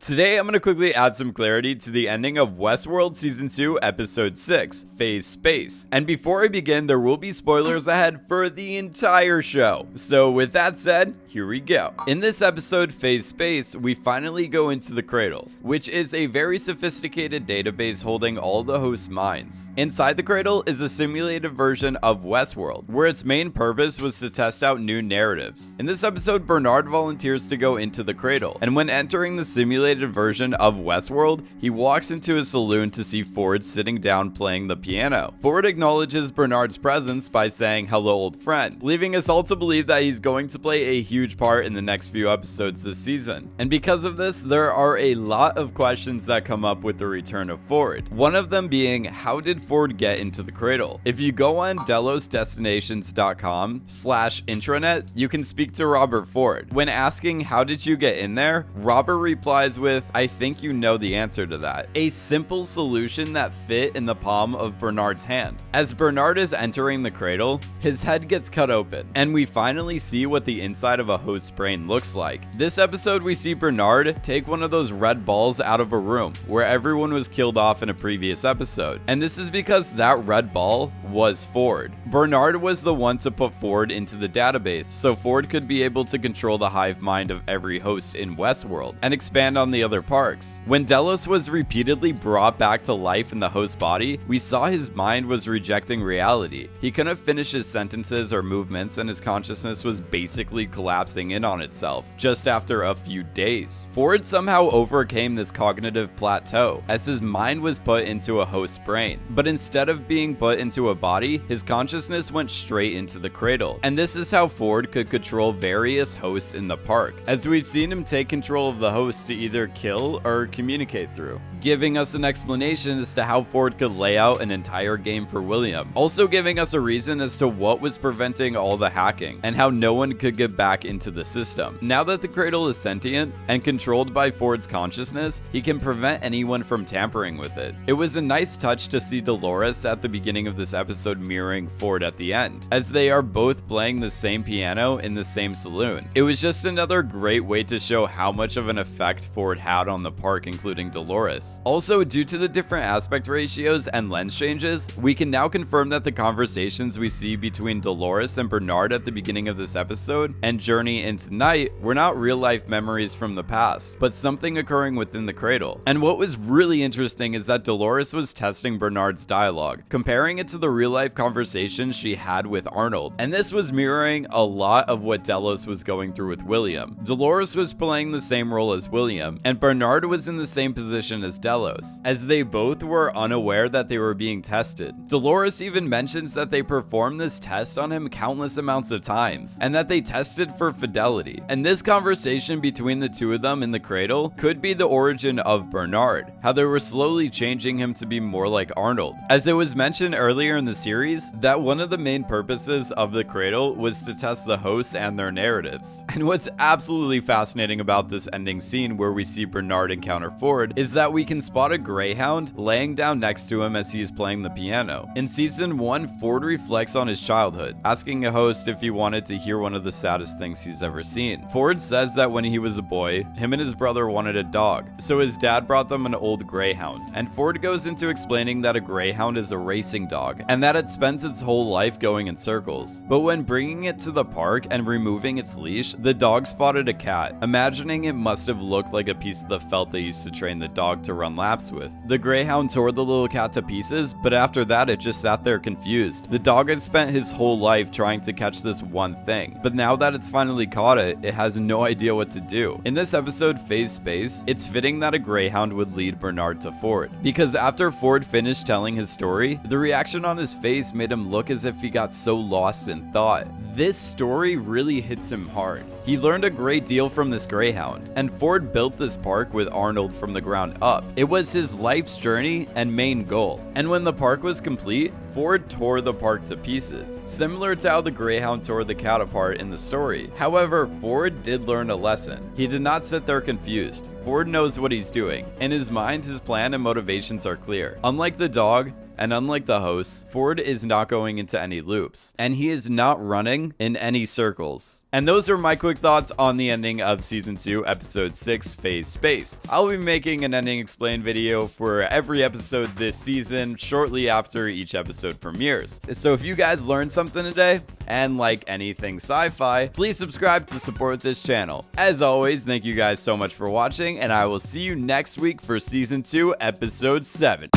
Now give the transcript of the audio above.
Today I'm going to quickly add some clarity to the ending of Westworld Season 2, Episode 6, Phase Space. And before I begin, there will be spoilers ahead for the entire show. So with that said, here we go. In this episode, Phase Space, we finally go into the Cradle, which is a very sophisticated database holding all the host minds. Inside the Cradle is a simulated version of Westworld, where its main purpose was to test out new narratives. In this episode, Bernard volunteers to go into the Cradle, and when entering the simulated version of Westworld, he walks into a saloon to see Ford sitting down playing the piano. Ford acknowledges Bernard's presence by saying, "Hello, old friend," leaving us all to believe that he's going to play a huge part in the next few episodes this season. And because of this, there are a lot of questions that come up with the return of Ford. One of them being, how did Ford get into the Cradle? If you go on delosdestinations.com/intranet, you can speak to Robert Ford. When asking, how did you get in there? Robert replies with, I think you know the answer to that. A simple solution that fit in the palm of Bernard's hand. As Bernard is entering the Cradle, his head gets cut open, and we finally see what the inside of a host's brain looks like. This episode, we see Bernard take one of those red balls out of a room where everyone was killed off in a previous episode. And this is because that red ball was Ford. Bernard was the one to put Ford into the database, so Ford could be able to control the hive mind of every host in Westworld and expand on the other parks. When Delos was repeatedly brought back to life in the host body, we saw his mind was rejecting reality. He couldn't finish his sentences or movements, and his consciousness was basically collapsing in on itself just after a few days. Ford somehow overcame this cognitive plateau as his mind was put into a host's brain, but instead of being put into a body, his consciousness went straight into the Cradle. And this is how Ford could control various hosts in the park, as we've seen him take control of the hosts to either kill or communicate through, giving us an explanation as to how Ford could lay out an entire game for William, also giving us a reason as to what was preventing all the hacking and how no one could get back into the system. Now that the Cradle is sentient and controlled by Ford's consciousness, he can prevent anyone from tampering with it. It was a nice touch to see Dolores at the beginning of this episode mirroring Ford at the end, as they are both playing the same piano in the same saloon. It was just another great way to show how much of an effect Ford had on the park, including Dolores. Also, due to the different aspect ratios and lens changes, we can now confirm that the conversations we see between Dolores and Bernard at the beginning of this episode and Journey into Night were not real-life memories from the past, but something occurring within the Cradle. And what was really interesting is that Dolores was testing Bernard's dialogue, comparing it to the real-life conversations she had with Arnold, and this was mirroring a lot of what Delos was going through with William. Dolores was playing the same role as William, and Bernard was in the same position as Delos, as they both were unaware that they were being tested. Dolores even mentions that they performed this test on him countless amounts of times, and that they tested for fidelity. And this conversation between the two of them in the Cradle could be the origin of Bernard, how they were slowly changing him to be more like Arnold. As it was mentioned earlier in the series, that one of the main purposes of the Cradle was to test the hosts and their narratives. And what's absolutely fascinating about this ending scene where we see Bernard encounter Ford is that we can spot a greyhound laying down next to him as he is playing the piano. In season 1, Ford reflects on his childhood, asking a host if he wanted to hear one of the saddest things he's ever seen. Ford says that when he was a boy, him and his brother wanted a dog, so his dad brought them an old greyhound. And Ford goes into explaining that a greyhound is a racing dog, and that it spends its whole life going in circles. But when bringing it to the park and removing its leash, the dog spotted a cat, imagining it must have looked like a piece of the felt they used to train the dog to run laps with. The greyhound tore the little cat to pieces, but after that it just sat there confused. The dog had spent his whole life trying to catch this one thing, but now that it's finally caught it, it has no idea what to do. In this episode, Phase Space, it's fitting that a greyhound would lead Bernard to Ford, because after Ford finished telling his story, the reaction on his face made him look as if he got so lost in thought. This story really hits him hard. He learned a great deal from this greyhound, and Ford built this park with Arnold from the ground up. It was his life's journey and main goal. And when the park was complete, Ford tore the park to pieces, similar to how the Greyhound tore the cat apart in the story. However, Ford did learn a lesson. He did not sit there confused. Ford knows what he's doing. In his mind, his plan and motivations are clear. Unlike the dog, and unlike the host, Ford is not going into any loops, and he is not running in any circles. And those are my quick thoughts on the ending of Season 2, Episode 6, Phase Space. I'll be making an ending explain video for every episode this season shortly after each episode premieres. So if you guys learned something today, and like anything sci-fi, please subscribe to support this channel. As always, thank you guys so much for watching, and I will see you next week for Season 2, Episode 7.